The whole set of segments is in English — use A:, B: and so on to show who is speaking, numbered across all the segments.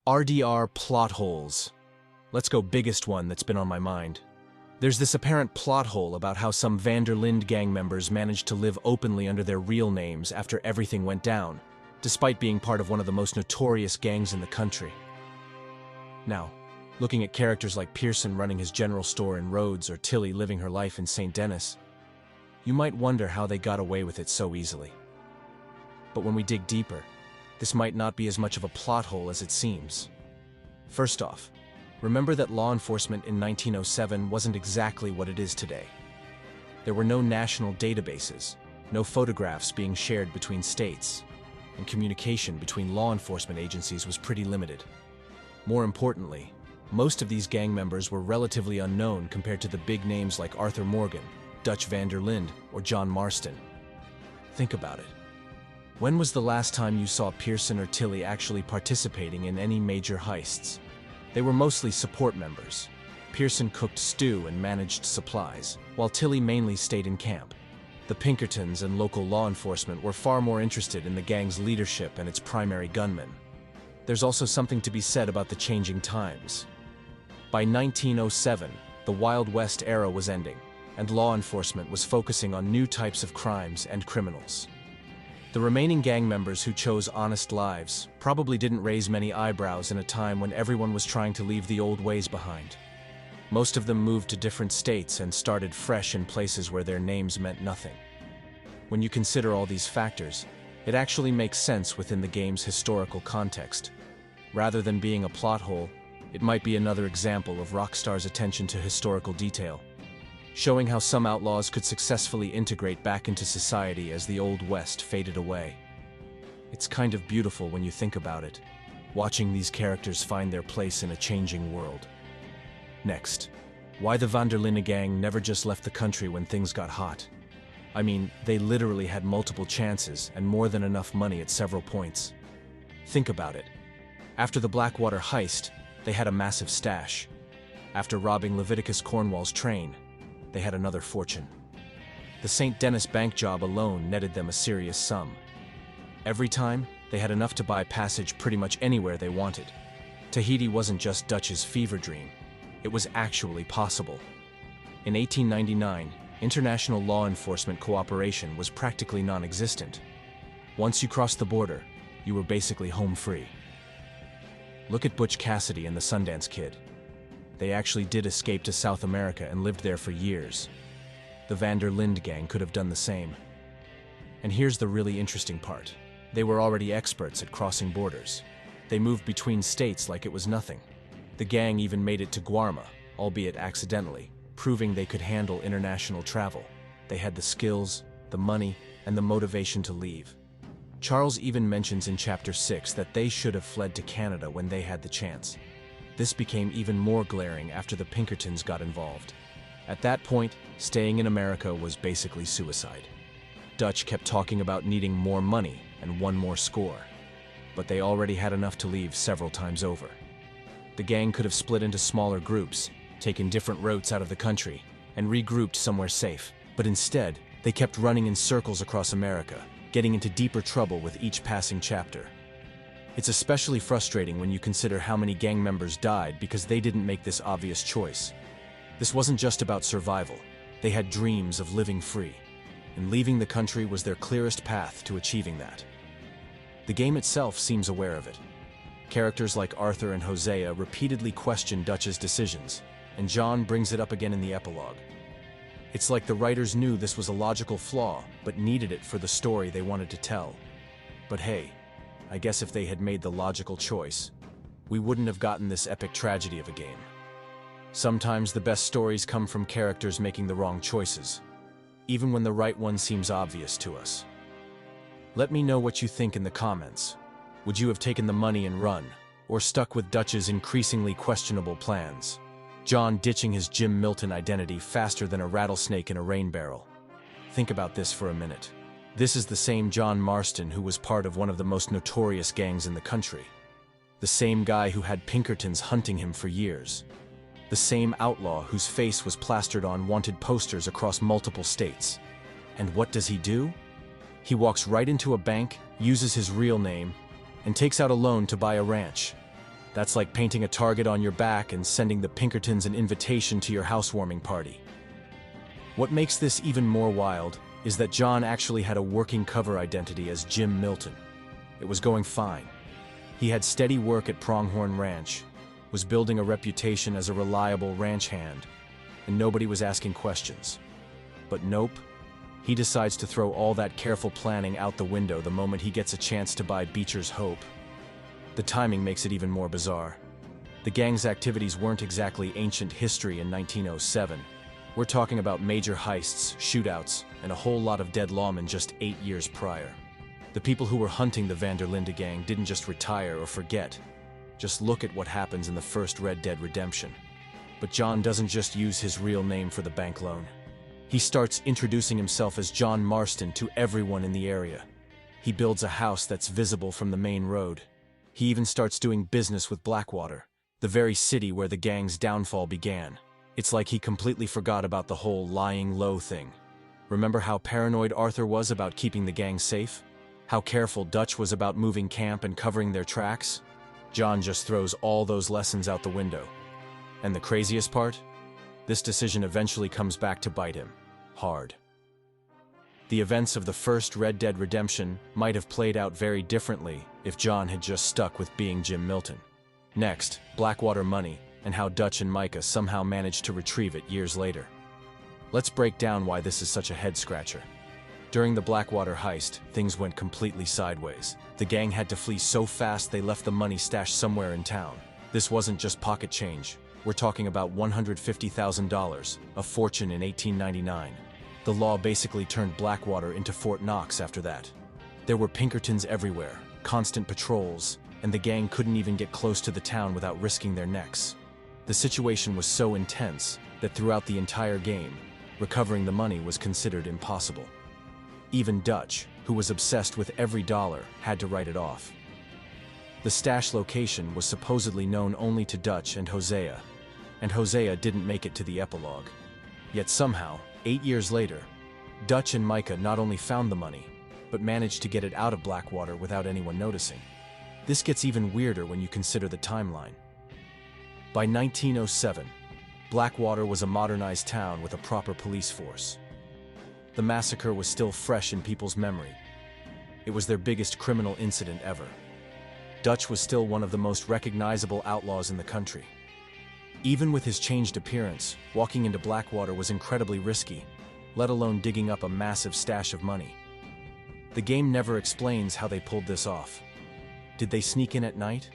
A: RDR plot holes. Let's go biggest one that's been on my mind. There's this apparent plot hole about how some Van der Linde gang members managed to live openly under their real names after everything went down, despite being part of one of the most notorious gangs in the country. Now, looking at characters like Pearson running his general store in Rhodes or Tilly living her life in St. Denis, you might wonder how they got away with it so easily. But when we dig deeper, this might not be as much of a plot hole as it seems. First off, remember that law enforcement in 1907 wasn't exactly what it is today. There were no national databases, no photographs being shared between states, and communication between law enforcement agencies was pretty limited. More importantly, most of these gang members were relatively unknown compared to the big names like Arthur Morgan, Dutch van der Linde, or John Marston. Think about it. When was the last time you saw Pearson or Tilly actually participating in any major heists? They were mostly support members. Pearson cooked stew and managed supplies, while Tilly mainly stayed in camp. The Pinkertons and local law enforcement were far more interested in the gang's leadership and its primary gunmen. There's also something to be said about the changing times. By 1907, the Wild West era was ending, and law enforcement was focusing on new types of crimes and criminals. The remaining gang members who chose honest lives probably didn't raise many eyebrows in a time when everyone was trying to leave the old ways behind. Most of them moved to different states and started fresh in places where their names meant nothing. When you consider all these factors, it actually makes sense within the game's historical context. Rather than being a plot hole, it might be another example of Rockstar's attention to historical detail, showing how some outlaws could successfully integrate back into society as the Old West faded away. It's kind of beautiful when you think about it, watching these characters find their place in a changing world. Next, why the Van der Linde gang never just left the country when things got hot. I mean, they literally had multiple chances and more than enough money at several points. Think about it. After the Blackwater heist, they had a massive stash. After robbing Leviticus Cornwall's train, they had another fortune. The St. Denis bank job alone netted them a serious sum. Every time, they had enough to buy passage pretty much anywhere they wanted. Tahiti wasn't just Dutch's fever dream. It was actually possible. In 1899, international law enforcement cooperation was practically non-existent. Once you crossed the border, you were basically home free. Look at Butch Cassidy and the Sundance Kid. They actually did escape to South America and lived there for years. The Van der Linde gang could have done the same. And here's the really interesting part. They were already experts at crossing borders. They moved between states like it was nothing. The gang even made it to Guarma, albeit accidentally, proving they could handle international travel. They had the skills, the money, and the motivation to leave. Charles even mentions in Chapter 6 that they should have fled to Canada when they had the chance. This became even more glaring after the Pinkertons got involved. At that point, staying in America was basically suicide. Dutch kept talking about needing more money and one more score, but they already had enough to leave several times over. The gang could have split into smaller groups, taken different routes out of the country, and regrouped somewhere safe, but instead, they kept running in circles across America, getting into deeper trouble with each passing chapter. It's especially frustrating when you consider how many gang members died because they didn't make this obvious choice. This wasn't just about survival. They had dreams of living free, and leaving the country was their clearest path to achieving that. The game itself seems aware of it. Characters like Arthur and Hosea repeatedly question Dutch's decisions, and John brings it up again in the epilogue. It's like the writers knew this was a logical flaw, but needed it for the story they wanted to tell. But hey, I guess if they had made the logical choice, we wouldn't have gotten this epic tragedy of a game. Sometimes the best stories come from characters making the wrong choices, even when the right one seems obvious to us. Let me know what you think in the comments. Would you have taken the money and run, or stuck with Dutch's increasingly questionable plans? John ditching his Jim Milton identity faster than a rattlesnake in a rain barrel. Think about this for a minute. This is the same John Marston who was part of one of the most notorious gangs in the country. The same guy who had Pinkertons hunting him for years. The same outlaw whose face was plastered on wanted posters across multiple states. And what does he do? He walks right into a bank, uses his real name, and takes out a loan to buy a ranch. That's like painting a target on your back and sending the Pinkertons an invitation to your housewarming party. What makes this even more wild is that John actually had a working cover identity as Jim Milton. It was going fine. He had steady work at Pronghorn Ranch, was building a reputation as a reliable ranch hand, and nobody was asking questions. But nope, he decides to throw all that careful planning out the window the moment he gets a chance to buy Beecher's Hope. The timing makes it even more bizarre. The gang's activities weren't exactly ancient history in 1907. We're talking about major heists, shootouts, and a whole lot of dead lawmen just 8 years prior. The people who were hunting the Van der Linde gang didn't just retire or forget. Just look at what happens in the first Red Dead Redemption. But John doesn't just use his real name for the bank loan. He starts introducing himself as John Marston to everyone in the area. He builds a house that's visible from the main road. He even starts doing business with Blackwater, the very city where the gang's downfall began. It's like he completely forgot about the whole lying low thing. Remember how paranoid Arthur was about keeping the gang safe? How careful Dutch was about moving camp and covering their tracks? John just throws all those lessons out the window. And the craziest part? This decision eventually comes back to bite him. Hard. The events of the first Red Dead Redemption might have played out very differently if John had just stuck with being Jim Milton. Next, Blackwater money, and how Dutch and Micah somehow managed to retrieve it years later. Let's break down why this is such a head-scratcher. During the Blackwater heist, things went completely sideways. The gang had to flee so fast they left the money stashed somewhere in town. This wasn't just pocket change. We're talking about $150,000, a fortune in 1899. The law basically turned Blackwater into Fort Knox after that. There were Pinkertons everywhere, constant patrols, and the gang couldn't even get close to the town without risking their necks. The situation was so intense that throughout the entire game, recovering the money was considered impossible. Even Dutch, who was obsessed with every dollar, had to write it off. The stash location was supposedly known only to Dutch and Hosea didn't make it to the epilogue. Yet somehow, 8 years later, Dutch and Micah not only found the money, but managed to get it out of Blackwater without anyone noticing. This gets even weirder when you consider the timeline. By 1907, Blackwater was a modernized town with a proper police force. The massacre was still fresh in people's memory. It was their biggest criminal incident ever. Dutch was still one of the most recognizable outlaws in the country. Even with his changed appearance, walking into Blackwater was incredibly risky, let alone digging up a massive stash of money. The game never explains how they pulled this off. Did they sneak in at night?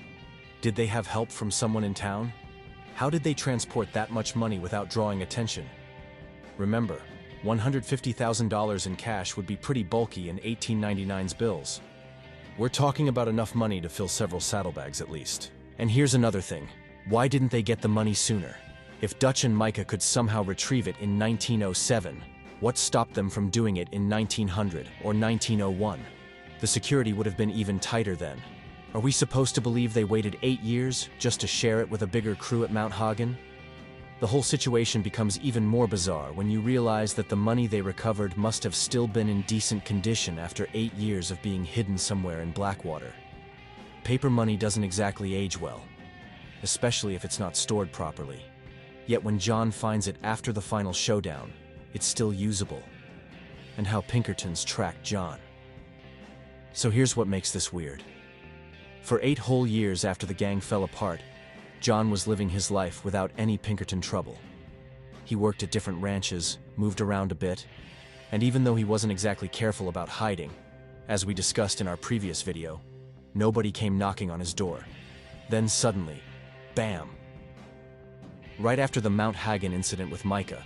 A: Did they have help from someone in town? How did they transport that much money without drawing attention? Remember, $150,000 in cash would be pretty bulky in 1899's bills. We're talking about enough money to fill several saddlebags at least. And here's another thing. Why didn't they get the money sooner? If Dutch and Micah could somehow retrieve it in 1907, what stopped them from doing it in 1900 or 1901? The security would have been even tighter then. Are we supposed to believe they waited 8 years just to share it with a bigger crew at Mount Hagen? The whole situation becomes even more bizarre when you realize that the money they recovered must have still been in decent condition after 8 years of being hidden somewhere in Blackwater. Paper money doesn't exactly age well, especially if it's not stored properly. Yet when John finds it after the final showdown, it's still usable. And how Pinkertons tracked John. So here's what makes this weird. For 8 whole years after the gang fell apart, John was living his life without any Pinkerton trouble. He worked at different ranches, moved around a bit, and even though he wasn't exactly careful about hiding, as we discussed in our previous video, nobody came knocking on his door. Then suddenly, bam! Right after the Mount Hagen incident with Micah,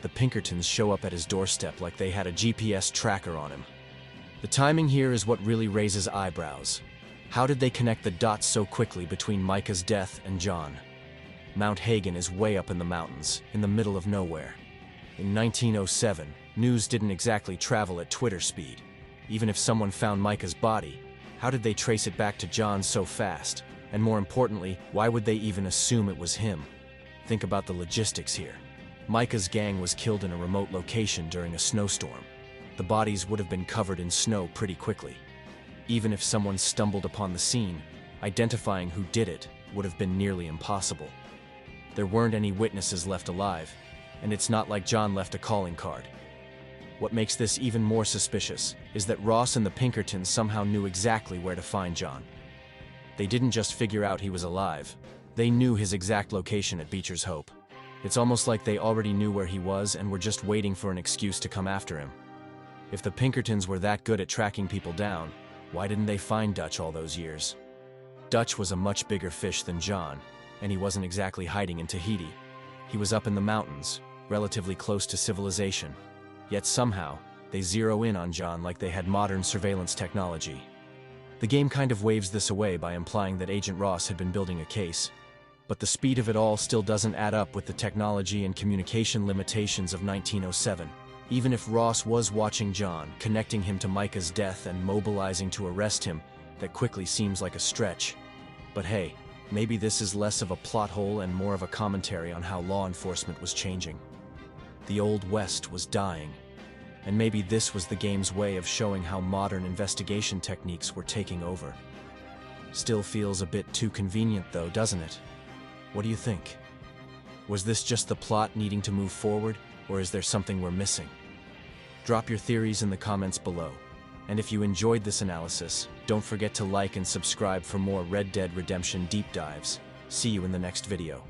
A: the Pinkertons show up at his doorstep like they had a GPS tracker on him. The timing here is what really raises eyebrows. How did they connect the dots so quickly between Micah's death and John? Mount Hagen is way up in the mountains, in the middle of nowhere. In 1907, news didn't exactly travel at Twitter speed. Even if someone found Micah's body, how did they trace it back to John so fast? And more importantly, why would they even assume it was him? Think about the logistics here. Micah's gang was killed in a remote location during a snowstorm. The bodies would have been covered in snow pretty quickly. Even if someone stumbled upon the scene, identifying who did it would have been nearly impossible. There weren't any witnesses left alive, and it's not like John left a calling card. What makes this even more suspicious is that Ross and the Pinkertons somehow knew exactly where to find John. They didn't just figure out he was alive, they knew his exact location at Beecher's Hope. It's almost like they already knew where he was and were just waiting for an excuse to come after him. If the Pinkertons were that good at tracking people down, why didn't they find Dutch all those years? Dutch was a much bigger fish than John, and he wasn't exactly hiding in Tahiti. He was up in the mountains, relatively close to civilization. Yet somehow, they zero in on John like they had modern surveillance technology. The game kind of waves this away by implying that Agent Ross had been building a case. But the speed of it all still doesn't add up with the technology and communication limitations of 1907. Even if Ross was watching John, connecting him to Micah's death and mobilizing to arrest him, that quickly seems like a stretch. But hey, maybe this is less of a plot hole and more of a commentary on how law enforcement was changing. The Old West was dying, and maybe this was the game's way of showing how modern investigation techniques were taking over. Still feels a bit too convenient though, doesn't it? What do you think? Was this just the plot needing to move forward, or is there something we're missing? Drop your theories in the comments below. And if you enjoyed this analysis, don't forget to like and subscribe for more Red Dead Redemption deep dives. See you in the next video.